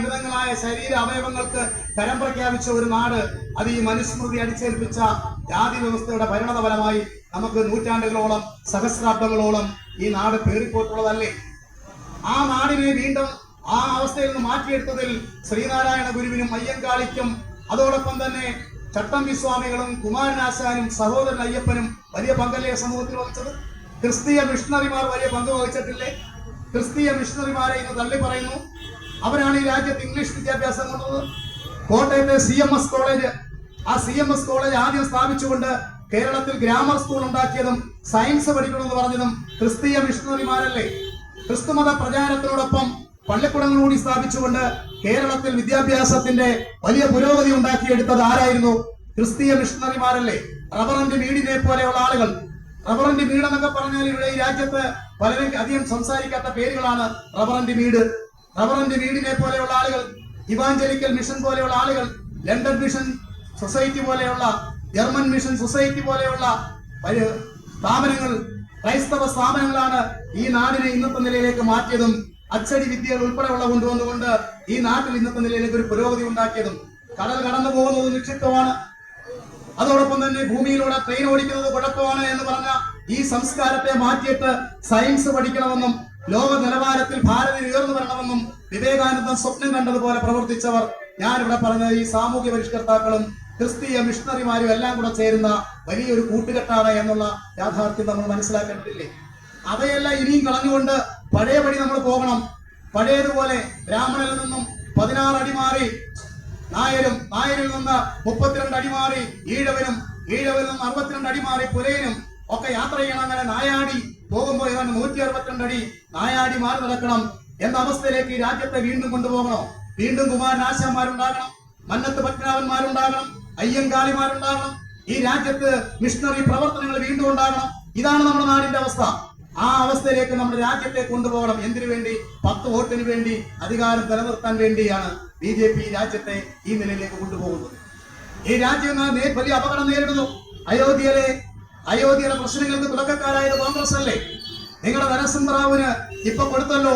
വിവിധങ്ങളായ ശരീര അവയവങ്ങൾക്ക് കരം പ്രഖ്യാപിച്ച ഒരു നാട്, അത് ഈ മനുസ്മൃതി അടിച്ചേൽപ്പിച്ച ജാതി വ്യവസ്ഥയുടെ പരിണതഫലമായി നമുക്ക് നൂറ്റാണ്ടുകളോളം സഹസ്രാബ്ദങ്ങളോളം ഈ നാട് പേറിപ്പോയിട്ടുള്ളതല്ലേ? ആ നാടിനെ വീണ്ടും ആ അവസ്ഥയിൽ നിന്ന് മാറ്റിയെടുത്തതിൽ ശ്രീനാരായണ ഗുരുവിനും അയ്യങ്കാളിക്കും അതോടൊപ്പം തന്നെ ചട്ടമ്പി സ്വാമികളും കുമാരനാശാനും സഹോദരൻ അയ്യപ്പനും വലിയ പങ്കല്ലേ സമൂഹത്തിൽ വഹിച്ചത്? ക്രിസ്തീയ മിഷണറിമാർ വലിയ പങ്ക് വഹിച്ചിട്ടില്ലേ? ക്രിസ്തീയ മിഷണറിമാരെ ഇന്ന് തള്ളി പറയുന്നു. അവരാണ് ഈ രാജ്യത്ത് ഇംഗ്ലീഷ് വിദ്യാഭ്യാസം കൊണ്ടുവന്നത്. കോട്ടയത്തെ CMS കോളേജ്, ആ CMS കോളേജ് ആദ്യം സ്ഥാപിച്ചുകൊണ്ട് കേരളത്തിൽ ഗ്രാമർ സ്കൂൾ ഉണ്ടാക്കിയതും സയൻസ് പഠിക്കണമെന്ന് പറഞ്ഞതും ക്രിസ്തീയ മിഷണറിമാരല്ലേ? ക്രിസ്തുമത പ്രചാരത്തിനോടൊപ്പം പള്ളിക്കൂടങ്ങൾ കൂടി സ്ഥാപിച്ചുകൊണ്ട് കേരളത്തിൽ വിദ്യാഭ്യാസത്തിന്റെ വലിയ പുരോഗതി ഉണ്ടാക്കിയെടുത്തത് ആരായിരുന്നു? ക്രിസ്തീയ മിഷണറിമാരല്ലേ? റവറന്റ് മീഡിനെ പോലെയുള്ള ആളുകൾ. റവറന്റ് മീഡ് എന്നൊക്കെ പറഞ്ഞാൽ ഇവിടെ ഈ രാജ്യത്ത് പലരും അധികം സംസാരിക്കാത്ത പേരുകളാണ്. റവറന്റ് മീഡിനെ പോലെയുള്ള ആളുകൾ, ഇവാഞ്ചലിക്കൽ മിഷൻ പോലെയുള്ള ആളുകൾ, ലണ്ടൻ മിഷൻ സൊസൈറ്റി പോലെയുള്ള, ജർമ്മൻ മിഷൻ സൊസൈറ്റി പോലെയുള്ള സ്ഥാപനങ്ങൾ, ക്രൈസ്തവ സ്ഥാപനങ്ങളാണ് ഈ നാടിനെ ഇന്നത്തെ നിലയിലേക്ക് മാറ്റിയതും അച്ചടി വിദ്യകൾ ഉൾപ്പെടെയുള്ള കൊണ്ടുവന്നുകൊണ്ട് ഈ നാട്ടിൽ ഇന്നത്തെ നിലയിലേക്ക് ഒരു പുരോഗതി ഉണ്ടാക്കിയതും. കടൽ കടന്നു പോകുന്നത് നിക്ഷിപ്തമാണ്, അതോടൊപ്പം തന്നെ ഭൂമിയിലൂടെ ട്രെയിൻ ഓടിക്കുന്നത് കുഴപ്പമാണ് എന്ന് പറഞ്ഞ ഈ സംസ്കാരത്തെ മാറ്റിയിട്ട് സയൻസ് പഠിക്കണമെന്നും ലോക നിലവാരത്തിൽ ഭാരതം ഉയർന്നു വരണമെന്നും വിവേകാനന്ദൻ സ്വപ്നം കണ്ടതുപോലെ പ്രവർത്തിച്ചവർ, ഞാനിവിടെ പറഞ്ഞ ഈ സാമൂഹ്യ പരിഷ്കർത്താക്കളും ക്രിസ്തീയ മിഷണറിമാരും എല്ലാം കൂടെ ചേരുന്ന വലിയൊരു കൂട്ടുകെട്ടാണ് എന്നുള്ള യാഥാർത്ഥ്യം നമ്മൾ മനസ്സിലാക്കേണ്ടതില്ലേ? അവയെല്ലാം ഇനിയും കളഞ്ഞുകൊണ്ട് പഴയപടി നമ്മൾ പോകണം. പഴയതുപോലെ ബ്രാഹ്മണനിൽ നിന്നും 16 അടി മാറി നായരും, നായരിൽ നിന്ന് 32 അടി മാറി ഈഴവനും, ഈഴവരിൽ നിന്ന് 62 അടി മാറി പുലയനും ഒക്കെ യാത്ര ചെയ്യണം. അങ്ങനെ നായാടി പോകുമ്പോൾ ഏതാണ്ട് 162 അടി നായാടി മാറി നടക്കണം എന്ന അവസ്ഥയിലേക്ക് ഈ രാജ്യത്തെ വീണ്ടും കൊണ്ടുപോകണം. വീണ്ടും കുമാരനാശാന്മാരുണ്ടാകണം, മന്നത്ത് പത്മനാഭന്മാരുണ്ടാകണം, അയ്യങ്കാളിമാരുണ്ടാകണം. ഈ രാജ്യത്ത് മിഷണറി പ്രവർത്തനങ്ങൾ വീണ്ടും ഉണ്ടാകണം. ഇതാണ് നമ്മുടെ നാടിന്റെ അവസ്ഥ. ആ അവസ്ഥയിലേക്ക് നമ്മുടെ രാജ്യത്തെ കൊണ്ടുപോകണം. എന്തിനു വേണ്ടി? 10 വോട്ടിന് വേണ്ടി, അധികാരം നിലനിർത്താൻ വേണ്ടിയാണ് BJP രാജ്യത്തെ ഈ നിലയിലേക്ക് കൊണ്ടുപോകുന്നത്. ഈ രാജ്യം വലിയ അപകടം നേരിടുന്നു. അയോധ്യയിലെ പ്രശ്നങ്ങൾക്ക് തുടക്കക്കാരായത് കോൺഗ്രസ് അല്ലേ? നിങ്ങളുടെ നരസിംഹ റാവുവിന് ഇപ്പൊ കൊടുത്തല്ലോ